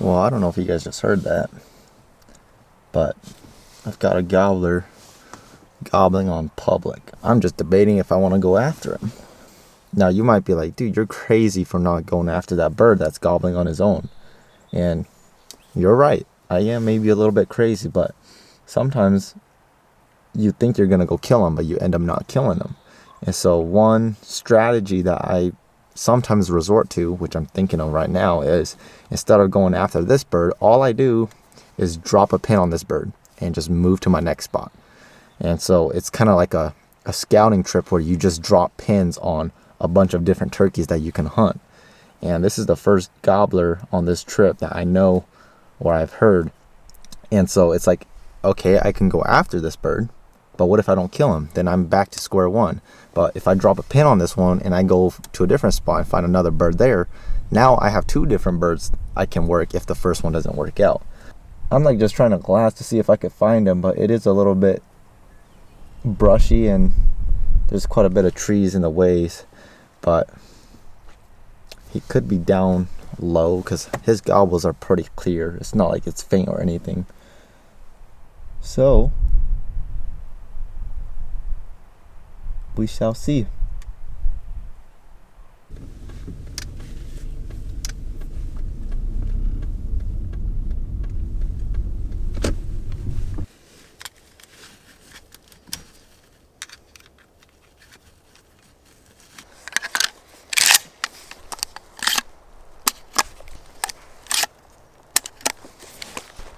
Well, I don't know if you guys just heard that, but I've got a gobbler gobbling on public. I'm just debating if I want to go after him. Now, you might be like, dude, you're crazy for not going after that bird that's gobbling on his own. And you're right. I am maybe a little bit crazy, but sometimes you think you're going to go kill him, but you end up not killing him. And so one strategy that I sometimes resort to, which I'm thinking of right now, is instead of going after this bird, all I do is drop a pin on this bird and just move to my next spot. And so it's kind of like a scouting trip where you just drop pins on a bunch of different turkeys that you can hunt. And this is the first gobbler on this trip that I know or I've heard. And so it's like, okay, I can go after this bird, but what if I don't kill him? Then I'm back to square one. But if I drop a pin on this one and I go to a different spot and find another bird there, now I have two different birds I can work if the first one doesn't work out. I'm like just trying to glass to see if I could find him, but it is a little bit brushy and there's quite a bit of trees in the ways. But he could be down low because his gobbles are pretty clear. It's not like it's faint or anything. So we shall see.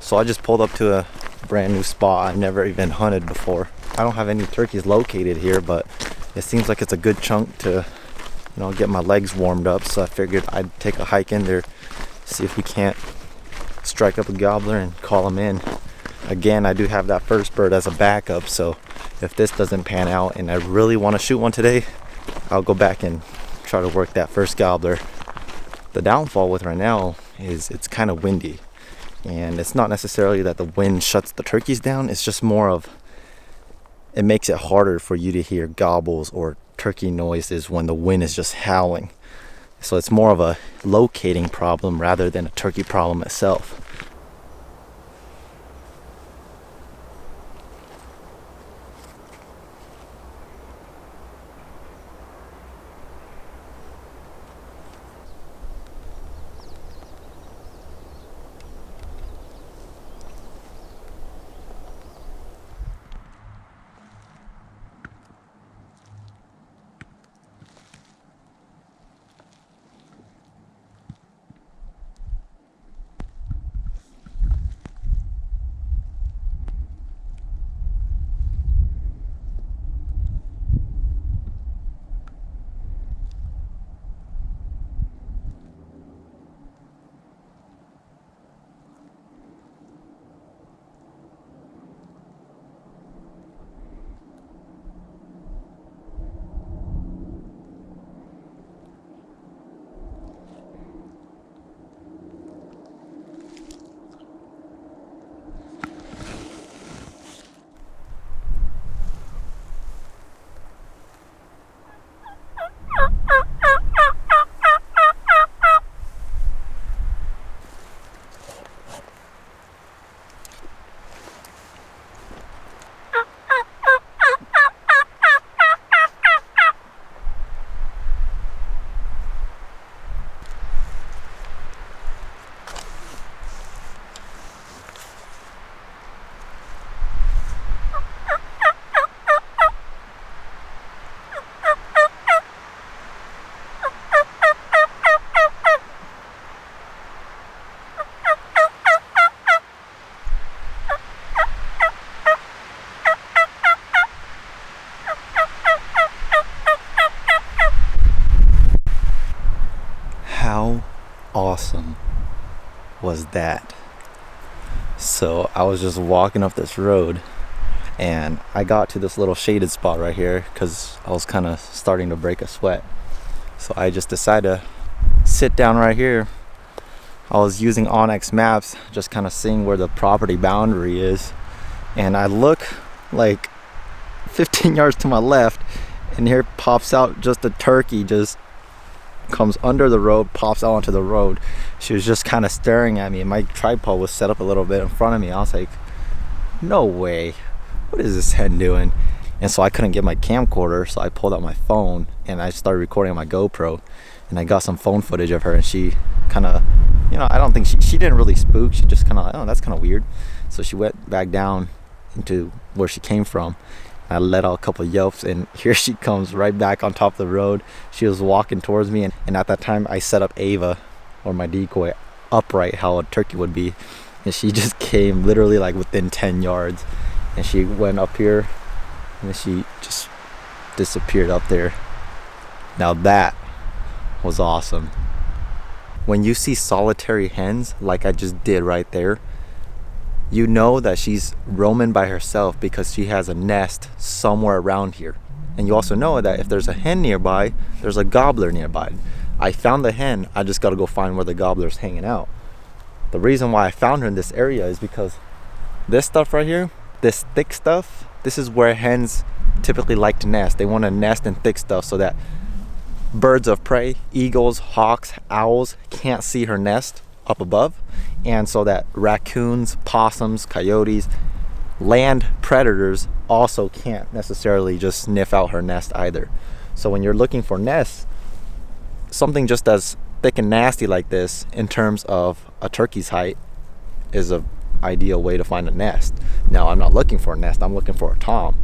So I just pulled up to a brand new spot I've never even hunted before. I don't have any turkeys located here, but it seems like it's a good chunk to, get my legs warmed up. So I figured I'd take a hike in there, see if we can't strike up a gobbler and call him in. Again, I do have that first bird as a backup, so if this doesn't pan out and I really want to shoot one today, I'll go back and try to work that first gobbler. The downfall with right now is it's kind of windy. And it's not necessarily that the wind shuts the turkeys down, it's just more of it makes it harder for you to hear gobbles or turkey noises when the wind is just howling. So it's more of a locating problem rather than a turkey problem itself. How awesome was that? So I was just walking up this road and I got to this little shaded spot right here because I was kind of starting to break a sweat. So I just decided to sit down right here. I was using Onyx maps, just kind of seeing where the property boundary is, and I look like 15 yards to my left and here pops out just a turkey just comes under the road, pops out onto the road. She was just kind of staring at me, and my tripod was set up a little bit in front of me. I was like, no way, what is this hen doing? And so I couldn't get my camcorder, so I pulled out my phone and I started recording on my GoPro, and I got some phone footage of her, and she kind of, you know, I don't think she didn't really spook. She just kind of, oh, that's kind of weird. So she went back down into where she came from. I let out a couple of yelps, and here she comes right back on top of the road. She was walking towards me, and at that time I set up Ava, or my decoy, upright how a turkey would be, and she just came literally like within 10 yards, and she went up here and she just disappeared up there. Now that was awesome. When you see solitary hens like I just did right there, you know that she's roaming by herself because she has a nest somewhere around here. And you also know that if there's a hen nearby, there's a gobbler nearby. I found the hen, I just gotta go find where the gobbler's hanging out. The reason why I found her in this area is because this stuff right here, this thick stuff, this is where hens typically like to nest. They want to nest in thick stuff so that birds of prey, eagles, hawks, owls can't see her nest up above, and so that raccoons, possums, coyotes, land predators also can't necessarily just sniff out her nest either. So when you're looking for nests, something just as thick and nasty like this in terms of a turkey's height is a ideal way to find a nest. Now, I'm not looking for a nest, I'm looking for a tom.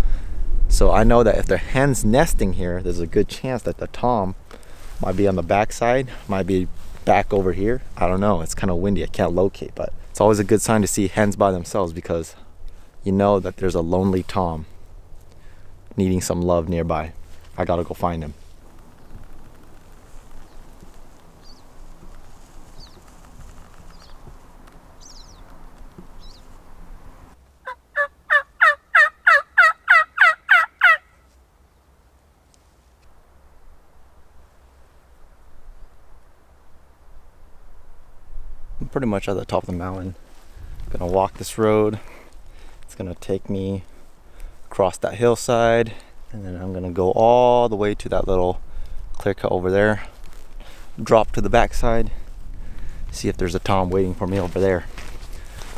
So I know that if the hen's nesting here, there's a good chance that the tom might be on the backside, might be back over here. I don't know, it's kind of windy, I can't locate, but it's always a good sign to see hens by themselves because you know that there's a lonely tom needing some love nearby. I gotta go find him. I'm pretty much at the top of the mountain. I'm gonna walk this road. It's gonna take me across that hillside, and then I'm gonna go all the way to that little clear cut over there, drop to the backside, see if there's a tom waiting for me over there.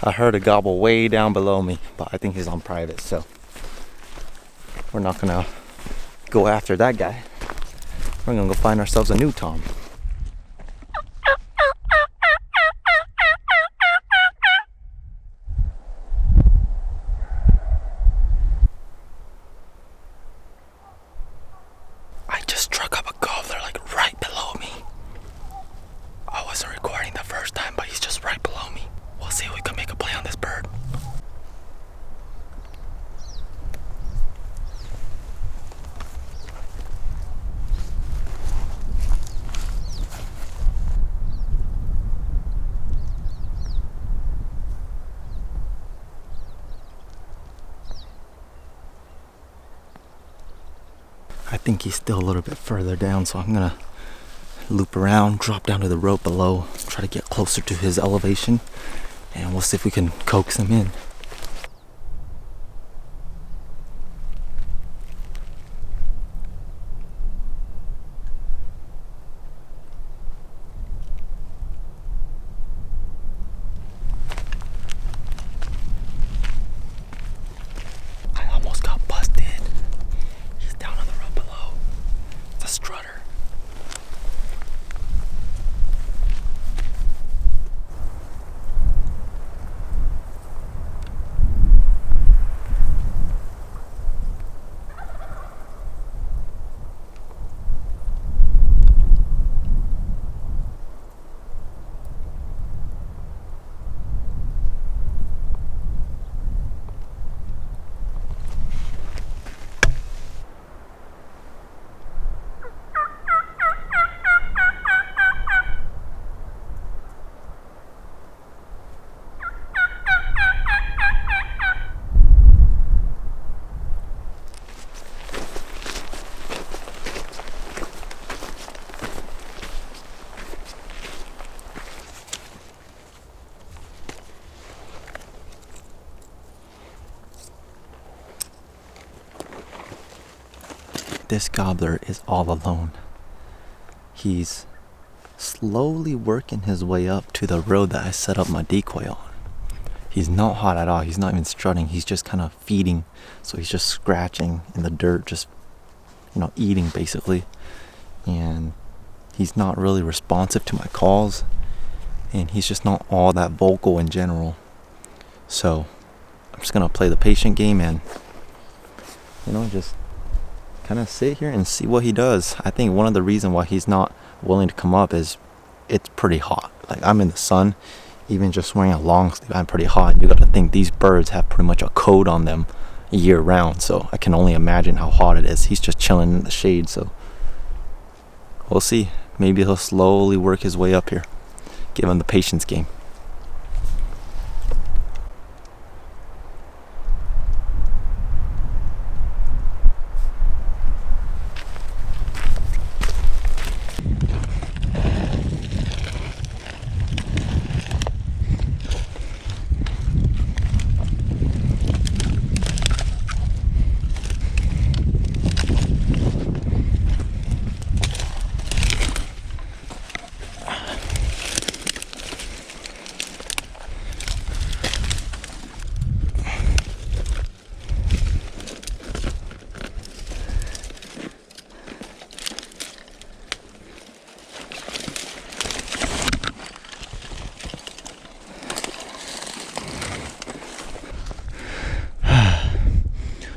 I heard a gobble way down below me, but I think he's on private, so we're not gonna go after that guy. We're gonna go find ourselves a new tom. I think he's still a little bit further down, so I'm gonna loop around, drop down to the road below, try to get closer to his elevation, and we'll see if we can coax him in. This gobbler is all alone. He's slowly working his way up to the road that I set up my decoy on. He's not hot at all. He's not even strutting. He's just kind of feeding. So he's just scratching in the dirt, just, eating basically. And he's not really responsive to my calls. And he's just not all that vocal in general. So I'm just going to play the patient game and, just kind of sit here and see what he does. I think one of the reasons why he's not willing to come up is it's pretty hot. Like, I'm in the sun, even just wearing a long sleeve, I'm pretty hot. And you got to think these birds have pretty much a coat on them year round. So I can only imagine how hot it is. He's just chilling in the shade. So we'll see. Maybe he'll slowly work his way up here. Give him the patience game.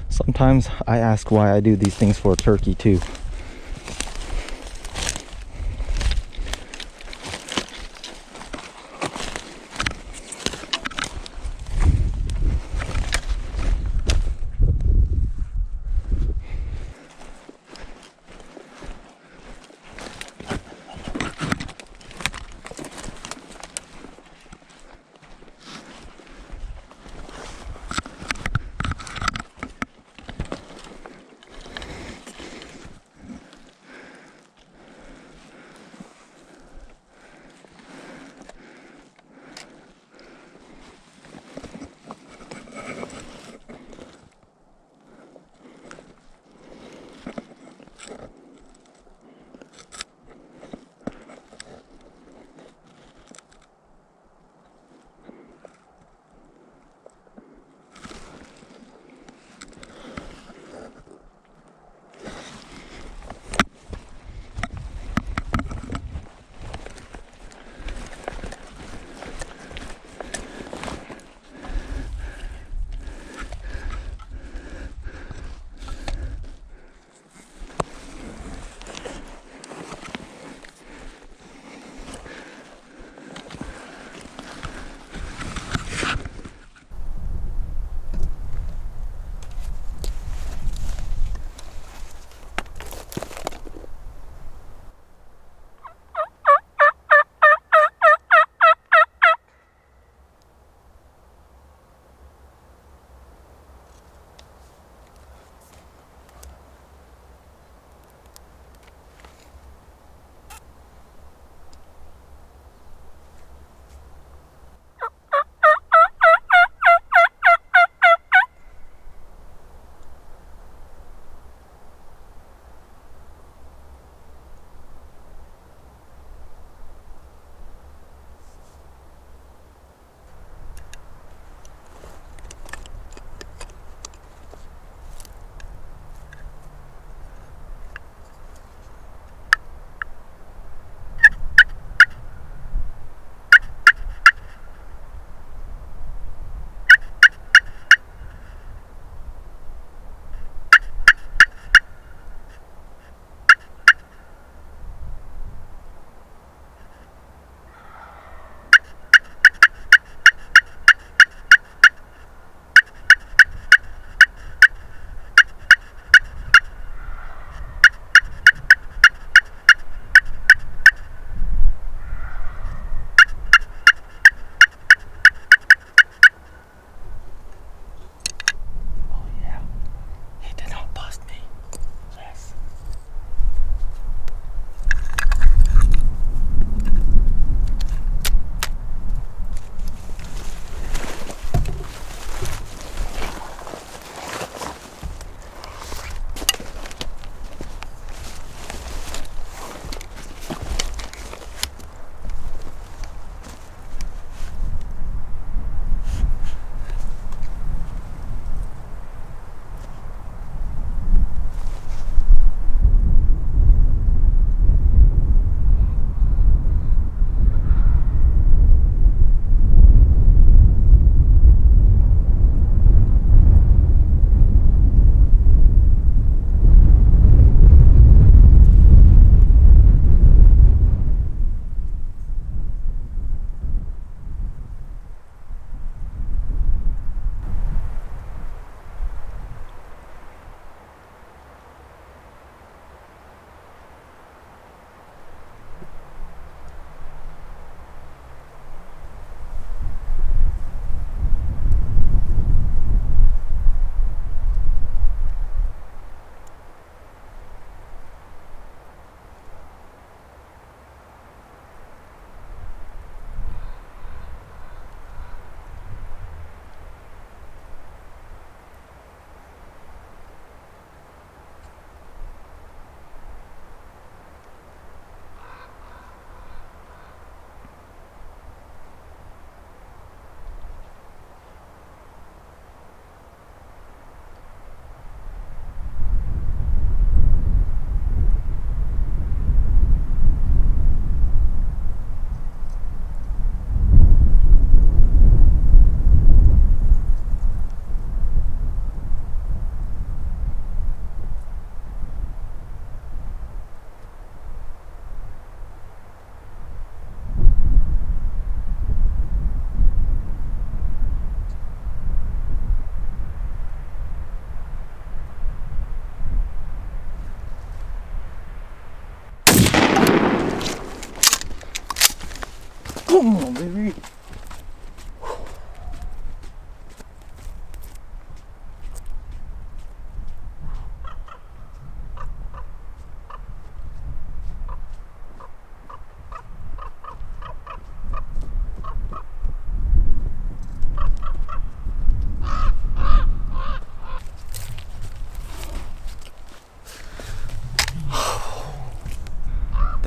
Sometimes I ask why I do these things for a turkey too.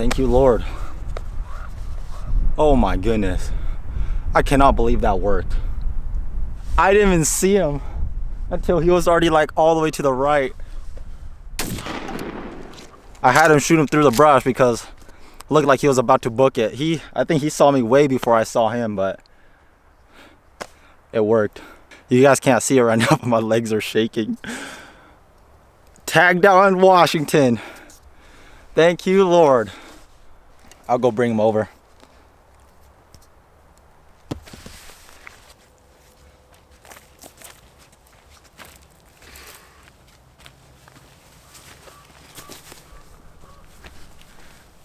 Thank you, Lord. Oh my goodness. I cannot believe that worked. I didn't even see him until he was already like all the way to the right. I had him shoot him through the brush because it looked like he was about to book it. I think he saw me way before I saw him, but it worked. You guys can't see it right now, but my legs are shaking. Tag down Washington. Thank you, Lord. I'll go bring him over.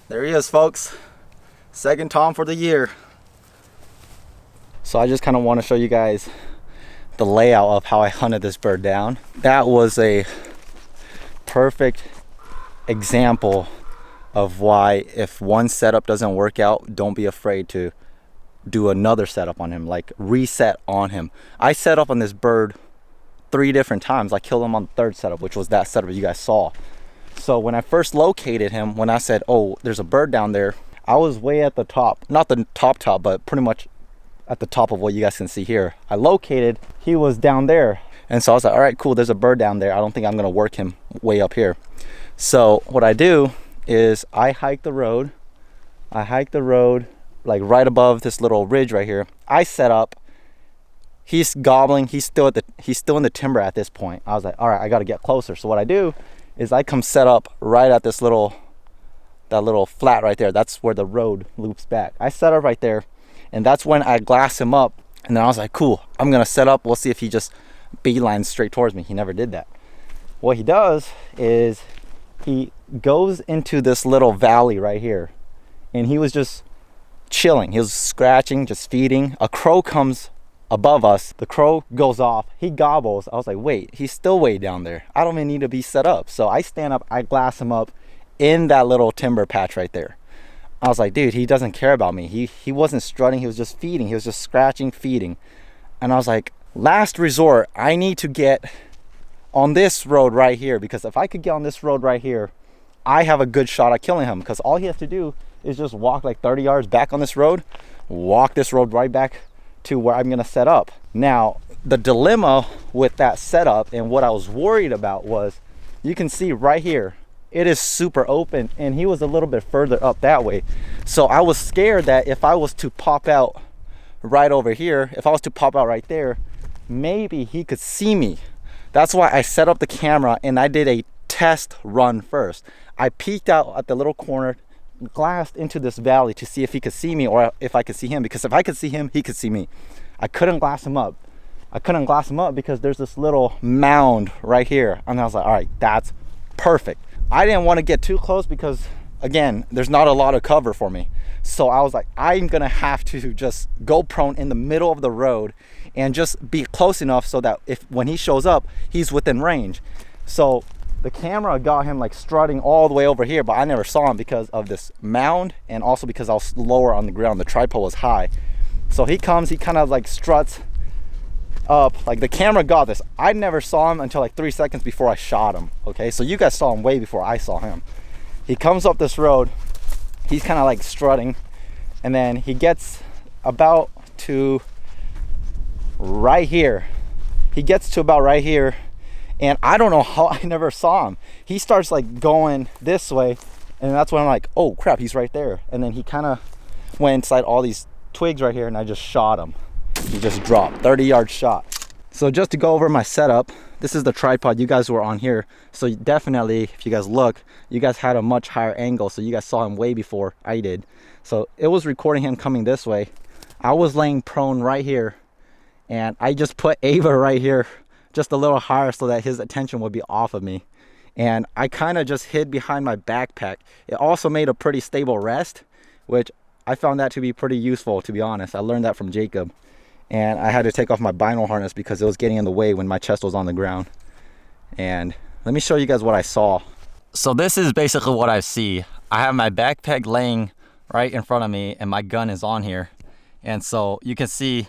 There he is, folks. Second tom for the year. So I just kind of want to show you guys the layout of how I hunted this bird down. That was a perfect example of why if one setup doesn't work out, don't be afraid to do another setup on him, like reset on him. I set up on this bird 3 different times. I killed him on the 3rd setup, which was that setup you guys saw. So when I first located him, when I said, oh, there's a bird down there, I was way at the top. Not the top, but pretty much at the top of what you guys can see here. I located, he was down there. And so I was like, all right, cool, there's a bird down there. I don't think I'm gonna work him way up here. So what I do is I hike the road. Like right above this little ridge right here. I set up, he's gobbling, he's still in the timber at this point. I was like, all right, I gotta get closer. So what I do is I come set up right at this little flat right there. That's where the road loops back. I set up right there, and that's when I glass him up. And then I was like, cool, I'm gonna set up. We'll see if he just beelines straight towards me. He never did that. What he does is he goes into this little valley right here, and he was just chilling. He was scratching, just feeding. A crow comes above us. The crow goes off. He gobbles. I was like, wait, he's still way down there. I don't even need to be set up. So I stand up, I glass him up in that little timber patch right there. I was like, dude, he doesn't care about me. He wasn't strutting. He was just feeding. He was just scratching, feeding. And I was like, last resort, I need to get on this road right here, because if I could get on this road right here, I have a good shot at killing him, because all he has to do is just walk like 30 yards back on this road, walk this road right back to where I'm gonna set up. Now, the dilemma with that setup and what I was worried about was, you can see right here, it is super open, and he was a little bit further up that way. So I was scared that if I was to pop out right over here, if I was to pop out right there, maybe he could see me. That's why I set up the camera and I did a test run first. I peeked out at the little corner, glassed into this valley to see if he could see me or if I could see him, because if I could see him, he could see me. I couldn't glass him up. Because there's this little mound right here. And I was like, all right, that's perfect. I didn't want to get too close because, again, there's not a lot of cover for me. So I was like, I'm gonna have to just go prone in the middle of the road and just be close enough so that when he shows up, he's within range. So the camera got him like strutting all the way over here, but I never saw him because of this mound, and also because I was lower on the ground. The tripod was high. So he comes, he kind of like struts up, like the camera got this. I never saw him until like 3 seconds before I shot him. Okay, so you guys saw him way before I saw him. He comes up this road, he's kind of like strutting, and then he gets about to right here. He gets to about right here, and I don't know how I never saw him. He starts like going this way, and that's when I'm like, oh crap, he's right there. And then he kind of went inside all these twigs right here, and I just shot him. He just dropped 30-yard shot. So just to go over my setup, this is the tripod. You guys were on here, so definitely if you guys look, you guys had a much higher angle, so you guys saw him way before I did. So it was recording him coming this way. I was laying prone right here, and I just put Ava right here just a little higher so that his attention would be off of me. And I kind of just hid behind my backpack. It also made a pretty stable rest, which I found that to be pretty useful, to be honest. I learned that from Jacob. And I had to take off my vinyl harness because it was getting in the way when my chest was on the ground. And let me show you guys what I saw. So this is basically what I see. I have my backpack laying right in front of me, and my gun is on here. And so you can see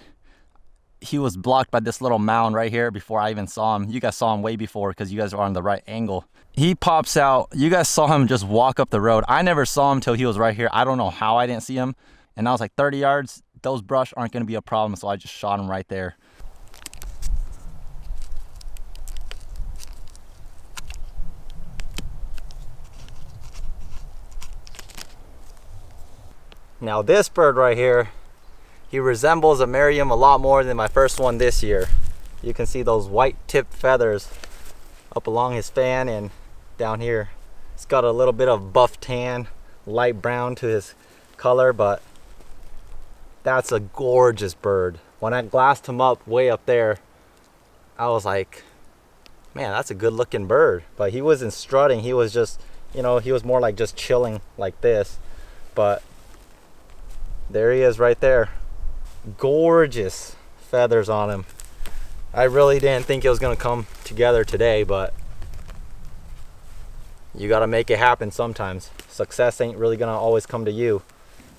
he was blocked by this little mound right here before I even saw him. You guys saw him way before because you guys are on the right angle. He pops out. You guys saw him just walk up the road. I never saw him till he was right here. I don't know how I didn't see him. And I was like, 30 yards, those brush aren't going to be a problem. So I just shot him right there. Now this bird right here, he resembles a Merriam a lot more than my first one this year. You can see those white tipped feathers up along his fan and down here. It's got a little bit of buff tan, light brown to his color, but that's a gorgeous bird. When I glassed him up way up there, I was like, man, that's a good looking bird. But he wasn't strutting, he was just, you know, he was more like just chilling like this. But there he is right there. Gorgeous feathers on him. I really didn't think it was gonna come together today, but you gotta make it happen sometimes. Success ain't really gonna always come to you.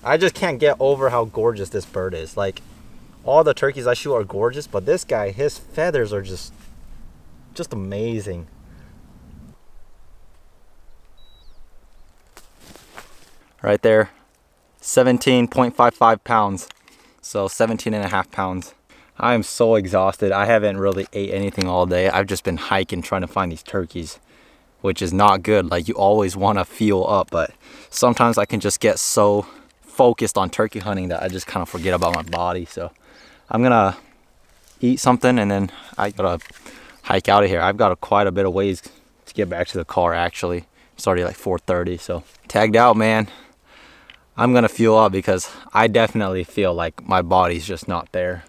I just can't get over how gorgeous this bird is. Like, all the turkeys I shoot are gorgeous, but this guy, his feathers are just amazing. Right there, 17.55 pounds. So 17.5 pounds. I am so exhausted. I haven't really ate anything all day. I've just been hiking trying to find these turkeys, which is not good. Like, you always want to fuel up, but sometimes I can just get so focused on turkey hunting that I just kind of forget about my body. So I'm gonna eat something and then I gotta hike out of here. I've got quite a bit of ways to get back to the car actually. It's already like 4:30, so tagged out, man. I'm gonna fuel up because I definitely feel like my body's just not there.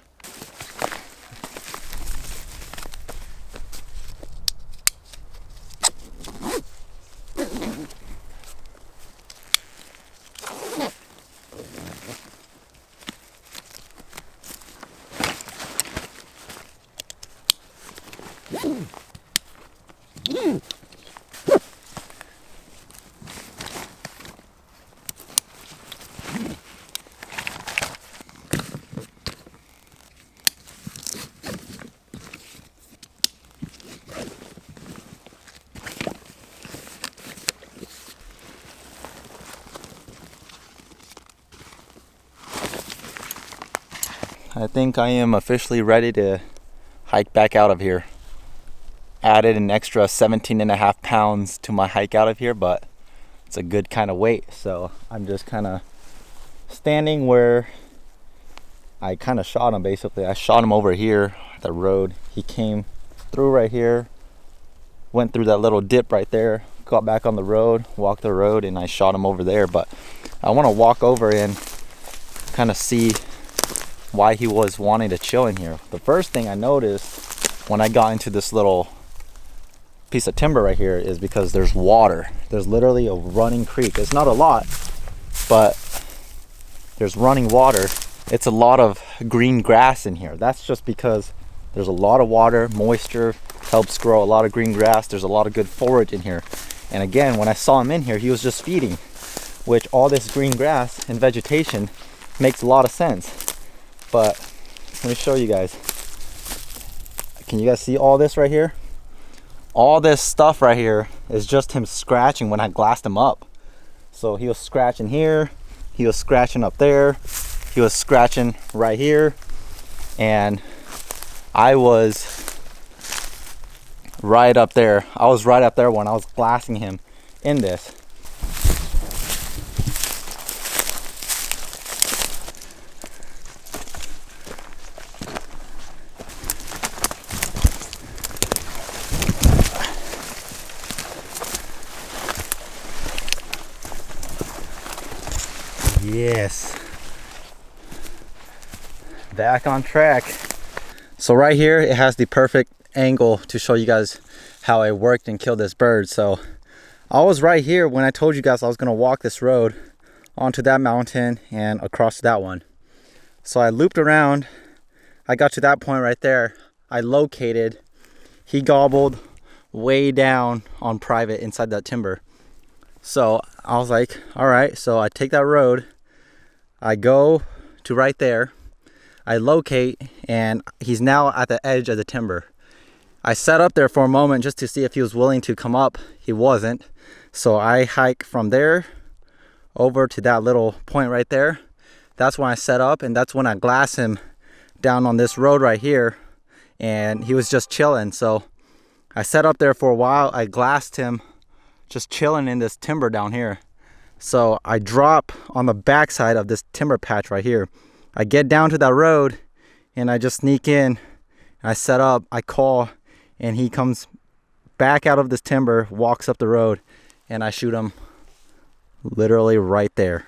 I think I am officially ready to hike back out of here. Added an extra 17.5 pounds to my hike out of here, but it's a good kind of weight. So I'm just kind of standing where I kind of shot him basically. I shot him over here, the road. He came through right here, went through that little dip right there, got back on the road, walked the road, and I shot him over there. But I want to walk over and kind of see why he was wanting to chill in here. The first thing I noticed when I got into this little piece of timber right here is because there's water. There's literally a running creek. It's not a lot, but there's running water. It's a lot of green grass in here. That's just because there's a lot of water, moisture helps grow a lot of green grass. There's a lot of good forage in here. And again, when I saw him in here, he was just feeding, which all this green grass and vegetation makes a lot of sense. But let me show you guys. Can you guys see all this right here? All this stuff right here is just him scratching when I glassed him up. So he was scratching here, he was scratching up there, he was scratching right here, and I was right up there. I was right up there when I was glassing him in this. Yes, back on track. So right here it has the perfect angle to show you guys how I worked and killed this bird. So I was right here when I told you guys I was gonna walk this road onto that mountain and across that one. So I looped around, I got to that point right there, I located, he gobbled way down on private inside that timber. So I was like, all right, so I take that road, I go to right there, I locate, and he's now at the edge of the timber. I sat up there for a moment just to see if he was willing to come up. He wasn't. So I hike from there over to that little point right there. That's when I set up, and that's when I glass him down on this road right here. And he was just chilling. So I sat up there for a while. I glassed him just chilling in this timber down here. So I drop on the backside of this timber patch right here. I get down to that road and I just sneak in. I set up, I call, and he comes back out of this timber, walks up the road, and I shoot him literally right there.